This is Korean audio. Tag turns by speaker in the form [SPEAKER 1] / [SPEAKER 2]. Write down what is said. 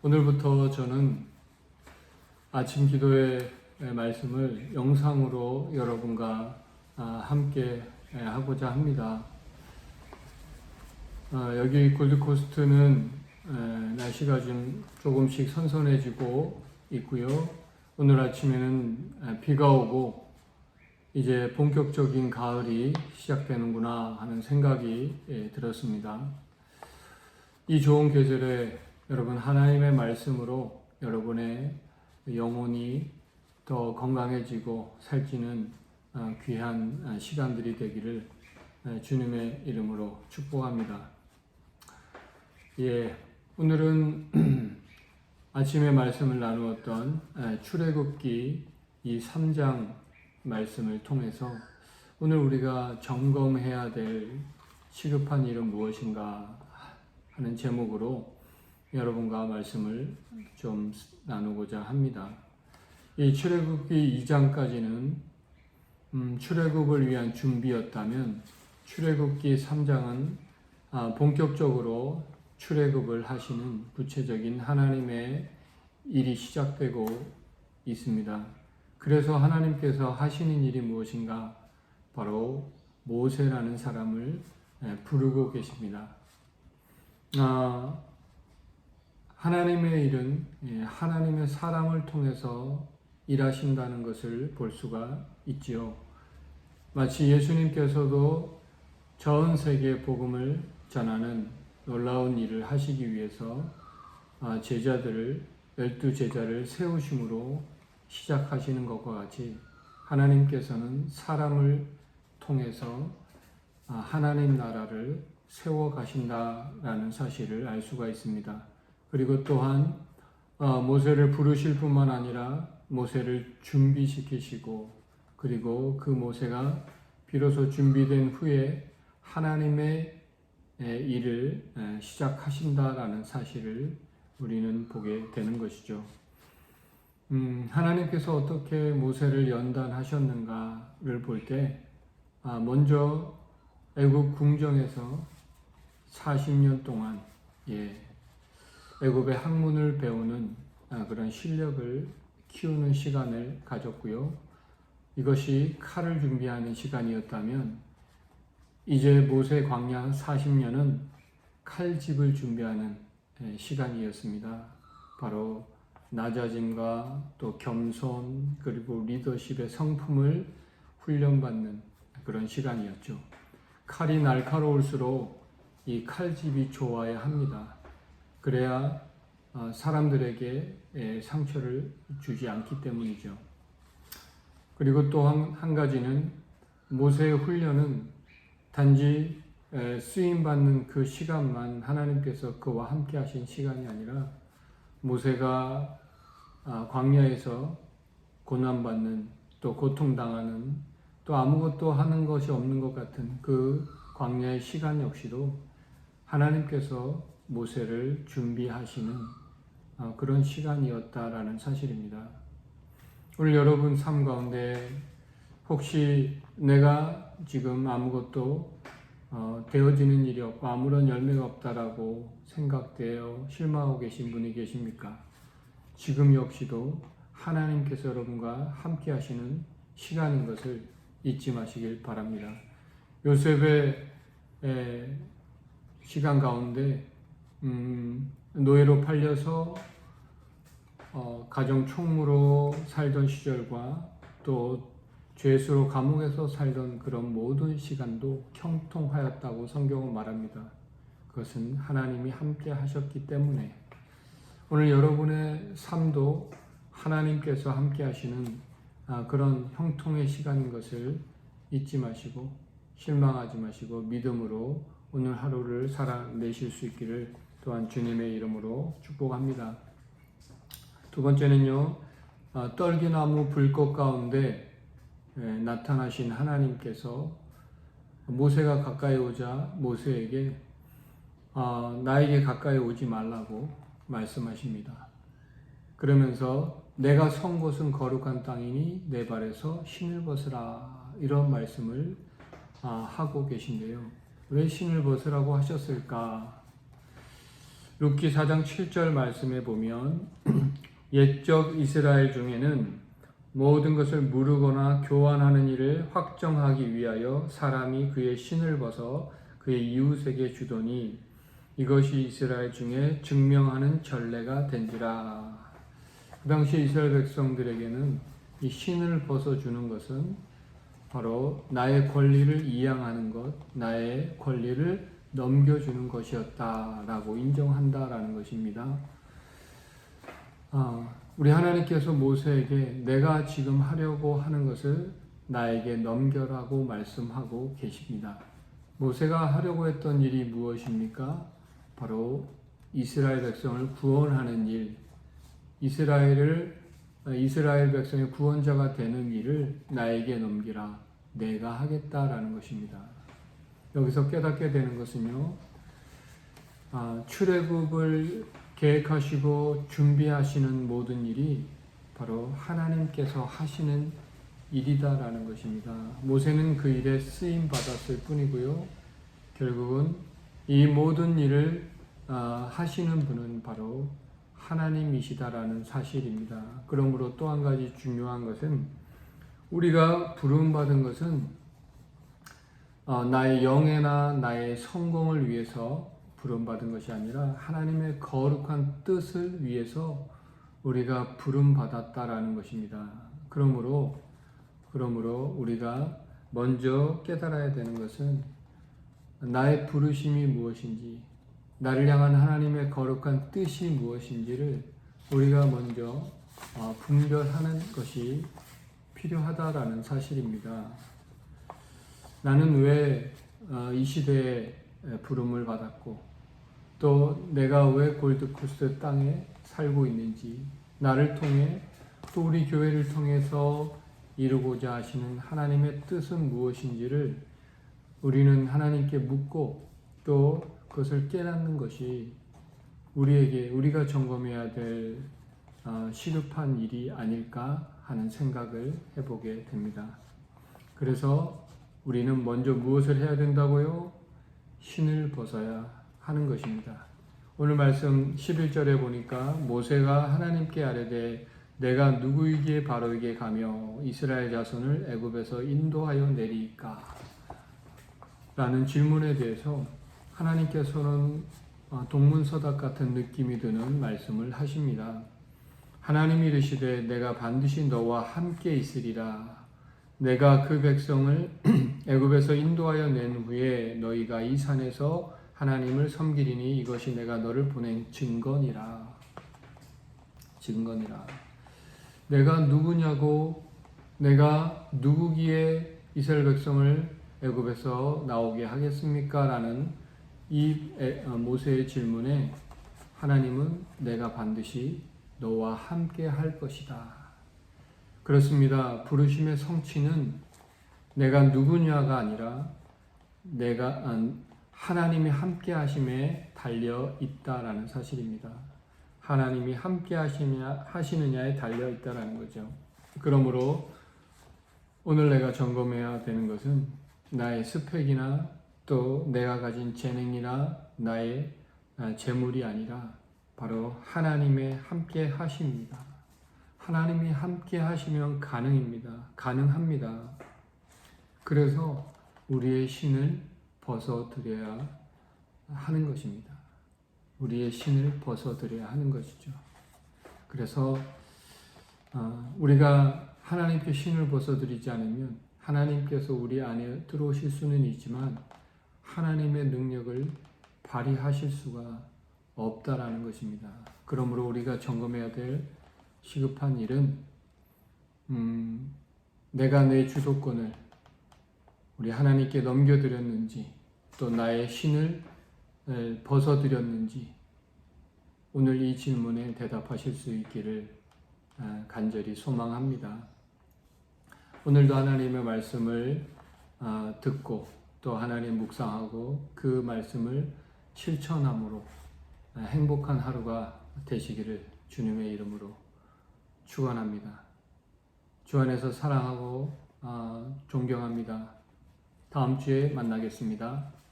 [SPEAKER 1] 오늘부터 저는 아침 기도의 말씀을 영상으로 여러분과 함께 하고자 합니다. 여기 골드코스트는 날씨가 좀 조금씩 선선해지고 있고요. 오늘 아침에는 비가 오고 이제 본격적인 가을이 시작되는구나 하는 생각이 들었습니다. 이 좋은 계절에 여러분 하나님의 말씀으로 여러분의 영혼이 더 건강해지고 살찌는 귀한 시간들이 되기를 주님의 이름으로 축복합니다. 오늘은 아침에 말씀을 나누었던 출애굽기 이 3장 말씀을 통해서 오늘 우리가 점검해야 될 시급한 일은 무엇인가 하는 제목으로 여러분과 말씀을 좀 나누고자 합니다. 이 출애굽기 2장까지는 출애굽을 위한 준비였다면 출애굽기 3장은 본격적으로 출애굽을 하시는 구체적인 하나님의 일이 시작되고 있습니다. 그래서 하나님께서 하시는 일이 무엇인가? 바로 모세라는 사람을 부르고 계십니다. 하나님의 일은 하나님의 사람을 통해서 일하신다는 것을 볼 수가 있지요. 마치 예수님께서도 전 세계 복음을 전하는 놀라운 일을 하시기 위해서 제자들을 12제자를 세우심으로 시작하시는 것과 같이 하나님께서는 사람을 통해서 하나님 나라를 세워 가신다라는 사실을 알 수가 있습니다. 그리고 또한 모세를 부르실 뿐만 아니라 모세를 준비시키시고 그리고 그 모세가 비로소 준비된 후에 하나님의 일을 시작하신다라는 사실을 우리는 보게 되는 것이죠. 하나님께서 어떻게 모세를 연단하셨는가를 볼 때 먼저 애굽 궁정에서 40년 동안 애굽의 학문을 배우는 그런 실력을 키우는 시간을 가졌고요. 이것이 칼을 준비하는 시간이었다면 이제 모세 광야 40년은 칼집을 준비하는 시간이었습니다. 바로 낮아짐과 또 겸손 그리고 리더십의 성품을 훈련받는 그런 시간이었죠. 칼이 날카로울수록 이 칼집이 좋아야 합니다. 그래야 사람들에게 상처를 주지 않기 때문이죠. 그리고 또 한 가지는 모세의 훈련은 단지 쓰임받는 그 시간만 하나님께서 그와 함께 하신 시간이 아니라 모세가 광야에서 고난받는 또 고통당하는 또 아무것도 하는 것이 없는 것 같은 그 광야의 시간 역시도 하나님께서 모세를 준비하시는 그런 시간이었다라는 사실입니다. 오늘 여러분 삶 가운데 혹시 내가 지금 아무것도 되어지는 일이 없고 아무런 열매가 없다라고 생각되어 실망하고 계신 분이 계십니까? 지금 역시도 하나님께서 여러분과 함께 하시는 시간인 것을 잊지 마시길 바랍니다. 요셉의 시간 가운데 노예로 팔려서 가정 총무로 살던 시절과 또 죄수로 감옥에서 살던 그런 모든 시간도 형통하였다고 성경은 말합니다. 그것은 하나님이 함께 하셨기 때문에 오늘 여러분의 삶도 하나님께서 함께 하시는 그런 형통의 시간인 것을 잊지 마시고 실망하지 마시고 믿음으로 오늘 하루를 살아내실 수 있기를 또한 주님의 이름으로 축복합니다. 두 번째는요, 떨기나무 불꽃 가운데 나타나신 하나님께서 모세가 가까이 오자 모세에게 나에게 가까이 오지 말라고 말씀하십니다. 그러면서 내가 선 곳은 거룩한 땅이니 내 발에서 신을 벗으라 이런 말씀을 하고 계신데요. 왜 신을 벗으라고 하셨을까? 룻기 4장 7절 말씀에 보면 옛적 이스라엘 중에는 모든 것을 무르거나 교환하는 일을 확정하기 위하여 사람이 그의 신을 벗어 그의 이웃에게 주더니 이것이 이스라엘 중에 증명하는 전례가 된지라. 그 당시 이스라엘 백성들에게는 이 신을 벗어주는 것은 바로 나의 권리를 이양하는 것, 나의 권리를 넘겨주는 것이었다라고 인정한다라는 것입니다. 우리 하나님께서 모세에게 내가 지금 하려고 하는 것을 나에게 넘겨라고 말씀하고 계십니다. 모세가 하려고 했던 일이 무엇입니까? 바로 이스라엘 백성을 구원하는 일, 이스라엘 백성의 구원자가 되는 일을 나에게 넘기라. 내가 하겠다라는 것입니다. 여기서 깨닫게 되는 것은요, 출애굽을 계획하시고 준비하시는 모든 일이 바로 하나님께서 하시는 일이다라는 것입니다. 모세는 그 일에 쓰임 받았을 뿐이고요. 결국은 이 모든 일을 하시는 분은 바로 하나님이시다라는 사실입니다. 그러므로 또 한 가지 중요한 것은 우리가 부름받은 것은 나의 영예나 나의 성공을 위해서 부름받은 것이 아니라 하나님의 거룩한 뜻을 위해서 우리가 부름받았다라는 것입니다. 그러므로 우리가 먼저 깨달아야 되는 것은 나의 부르심이 무엇인지, 나를 향한 하나님의 거룩한 뜻이 무엇인지를 우리가 먼저 분별하는 것이 필요하다라는 사실입니다. 나는 왜 이 시대에 부름을 받았고 또 내가 왜 골드코스트 땅에 살고 있는지, 나를 통해 또 우리 교회를 통해서 이루고자 하시는 하나님의 뜻은 무엇인지를 우리는 하나님께 묻고 또 그것을 깨닫는 것이 우리가 점검해야 될 시급한 일이 아닐까 하는 생각을 해보게 됩니다. 그래서 우리는 먼저 무엇을 해야 된다고요? 신을 벗어야 하는 것입니다. 오늘 말씀 11절에 보니까 모세가 하나님께 아뢰되 내가 누구에게 바로에게 가며 이스라엘 자손을 애굽에서 인도하여 내리까? 라는 질문에 대해서 하나님께서는 동문서답 같은 느낌이 드는 말씀을 하십니다. 하나님이 이르시되 내가 반드시 너와 함께 있으리라. 내가 그 백성을 애굽에서 인도하여 낸 후에 너희가 이 산에서 하나님을 섬기리니 이것이 내가 너를 보낸 증거니라. 내가 누구냐고, 내가 누구기에 이스라엘 백성을 애굽에서 나오게 하겠습니까? 라는 이 모세의 질문에 하나님은 내가 반드시 너와 함께 할 것이다. 그렇습니다. 부르심의 성취는 내가 누구냐가 아니라 하나님이 함께 하심에 달려 있다라는 사실입니다. 하나님이 함께 하시느냐에 달려 있다라는 거죠. 그러므로 오늘 내가 점검해야 되는 것은 나의 스펙이나 또 내가 가진 재능이나 나의 재물이 아니라 바로 하나님의 함께 하심입니다. 하나님이 함께 하시면 가능합니다. 그래서 우리의 신을 벗어드려야 하는 것입니다. 우리의 신을 벗어드려야 하는 것이죠. 그래서 우리가 하나님께 신을 벗어드리지 않으면 하나님께서 우리 안에 들어오실 수는 있지만 하나님의 능력을 발휘하실 수가 없다라는 것입니다. 그러므로 우리가 점검해야 될 시급한 일은 내가 내 주도권을 우리 하나님께 넘겨드렸는지 또 나의 신을 벗어드렸는지 오늘 이 질문에 대답하실 수 있기를 간절히 소망합니다. 오늘도 하나님의 말씀을 듣고 또 하나님 묵상하고 그 말씀을 실천함으로 행복한 하루가 되시기를 주님의 이름으로 축원합니다. 주 안에서 사랑하고 존경합니다. 다음 주에 만나겠습니다.